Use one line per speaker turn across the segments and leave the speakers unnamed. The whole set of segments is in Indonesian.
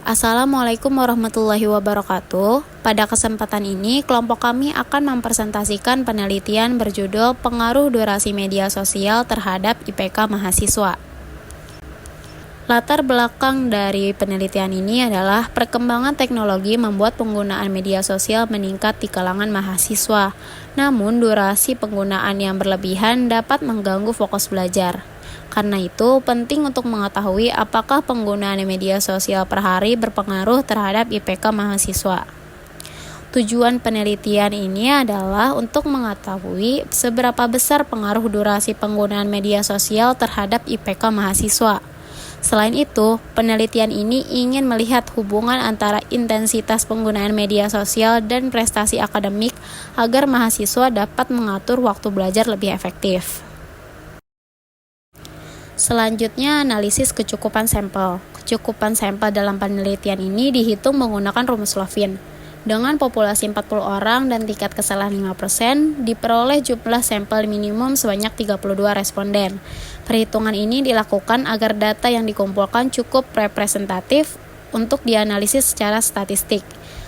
Assalamualaikum warahmatullahi wabarakatuh. Pada kesempatan ini, kelompok kami akan mempresentasikan penelitian berjudul Pengaruh Durasi Media Sosial Terhadap IPK Mahasiswa. Latar belakang dari penelitian ini adalah perkembangan teknologi membuat penggunaan media sosial meningkat di kalangan mahasiswa. Namun, durasi penggunaan yang berlebihan dapat mengganggu fokus belajar. Karena itu, penting untuk mengetahui apakah penggunaan media sosial per hari berpengaruh terhadap IPK mahasiswa. Tujuan penelitian ini adalah untuk mengetahui seberapa besar pengaruh durasi penggunaan media sosial terhadap IPK mahasiswa. Selain itu, penelitian ini ingin melihat hubungan antara intensitas penggunaan media sosial dan prestasi akademik agar mahasiswa dapat mengatur waktu belajar lebih efektif. Selanjutnya, analisis kecukupan sampel. Kecukupan sampel dalam penelitian ini dihitung menggunakan rumus Lovin. Dengan populasi 40 orang dan tingkat kesalahan 5%, diperoleh jumlah sampel minimum sebanyak 32 responden. Perhitungan ini dilakukan agar data yang dikumpulkan cukup representatif untuk dianalisis secara statistik.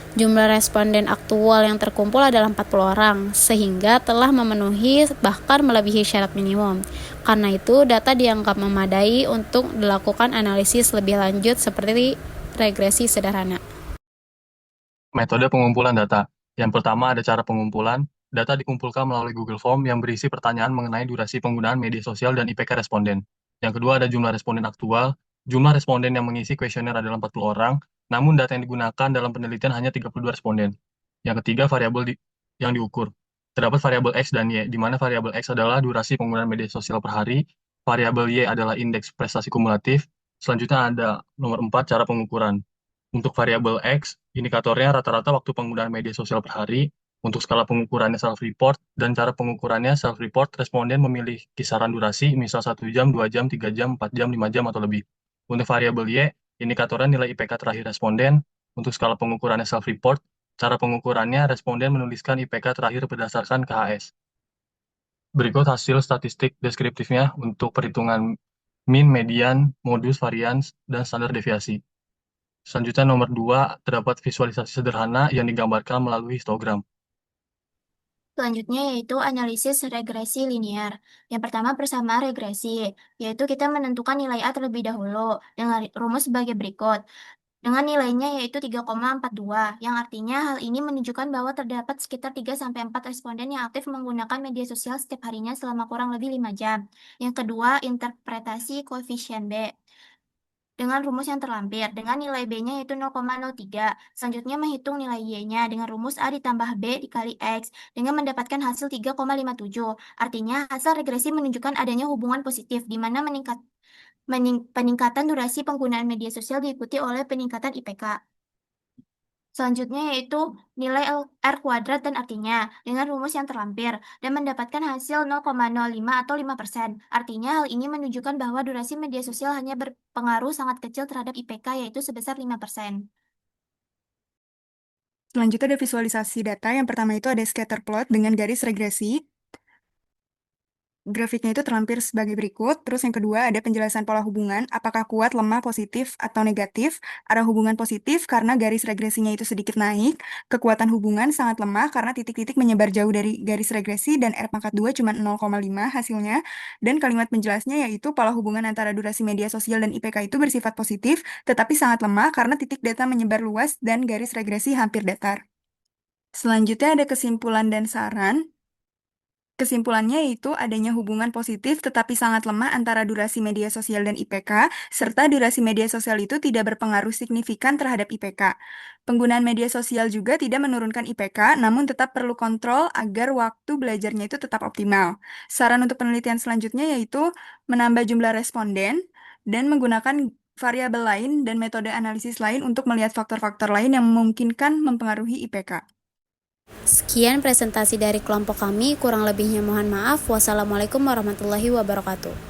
Jumlah responden aktual yang terkumpul adalah 40 orang, sehingga telah memenuhi bahkan melebihi syarat minimum. Karena itu, data dianggap memadai untuk dilakukan analisis lebih lanjut seperti regresi sederhana.
Metode pengumpulan data. Yang pertama ada cara pengumpulan. Data dikumpulkan melalui Google Form yang berisi pertanyaan mengenai durasi penggunaan media sosial dan IPK responden. Yang kedua ada jumlah responden aktual. Jumlah responden yang mengisi kuesioner adalah 40 orang, namun data yang digunakan dalam penelitian hanya 32 responden. Yang ketiga variabel yang diukur. Terdapat variabel X dan Y, di mana variabel X adalah durasi penggunaan media sosial per hari, variabel Y adalah indeks prestasi kumulatif. Selanjutnya ada nomor 4 cara pengukuran. Untuk variabel X, indikatornya rata-rata waktu penggunaan media sosial per hari. Untuk skala pengukurannya self-report, dan cara pengukurannya self-report, responden memilih kisaran durasi, misal 1 jam, 2 jam, 3 jam, 4 jam, 5 jam, atau lebih. Untuk variabel Y, indikatornya nilai IPK terakhir responden. Untuk skala pengukurannya self-report, cara pengukurannya responden menuliskan IPK terakhir berdasarkan KHS. Berikut hasil statistik deskriptifnya untuk perhitungan mean, median, modus, varians, dan standar deviasi. Selanjutnya nomor 2, terdapat visualisasi sederhana yang digambarkan melalui histogram.
Selanjutnya yaitu analisis regresi linear. Yang pertama persamaan regresi, yaitu kita menentukan nilai A terlebih dahulu dengan rumus sebagai berikut. Dengan nilainya yaitu 3,42, yang artinya hal ini menunjukkan bahwa terdapat sekitar 3-4 responden yang aktif menggunakan media sosial setiap harinya selama kurang lebih 5 jam. Yang kedua, interpretasi koefisien B. Dengan rumus yang terlampir, dengan nilai B-nya yaitu 0,03. Selanjutnya menghitung nilai Y-nya dengan rumus A ditambah B dikali X dengan mendapatkan hasil 3,57. Artinya hasil regresi menunjukkan adanya hubungan positif di mana peningkatan durasi penggunaan media sosial diikuti oleh peningkatan IPK. Selanjutnya yaitu nilai R kuadrat dan artinya dengan rumus yang terlampir dan mendapatkan hasil 0,05 atau 5%. Artinya hal ini menunjukkan bahwa durasi media sosial hanya berpengaruh sangat kecil terhadap IPK yaitu sebesar 5%.
Selanjutnya ada visualisasi data. Yang pertama itu ada scatter plot dengan garis regresi. Grafiknya itu terlampir sebagai berikut. Terus yang kedua ada penjelasan pola hubungan, apakah kuat, lemah, positif, atau negatif. Ada hubungan positif karena garis regresinya itu sedikit naik. Kekuatan hubungan sangat lemah karena titik-titik menyebar jauh dari garis regresi dan R pangkat 2 cuma 0,5 hasilnya. Dan kalimat penjelasnya yaitu pola hubungan antara durasi media sosial dan IPK itu bersifat positif, tetapi sangat lemah karena titik data menyebar luas dan garis regresi hampir datar. Selanjutnya ada kesimpulan dan saran. Kesimpulannya yaitu adanya hubungan positif tetapi sangat lemah antara durasi media sosial dan IPK, serta durasi media sosial itu tidak berpengaruh signifikan terhadap IPK. Penggunaan media sosial juga tidak menurunkan IPK, namun tetap perlu kontrol agar waktu belajarnya itu tetap optimal. Saran untuk penelitian selanjutnya yaitu menambah jumlah responden dan menggunakan variabel lain dan metode analisis lain untuk melihat faktor-faktor lain yang memungkinkan mempengaruhi IPK.
Sekian presentasi dari kelompok kami, kurang lebihnya mohon maaf. Wassalamualaikum warahmatullahi wabarakatuh.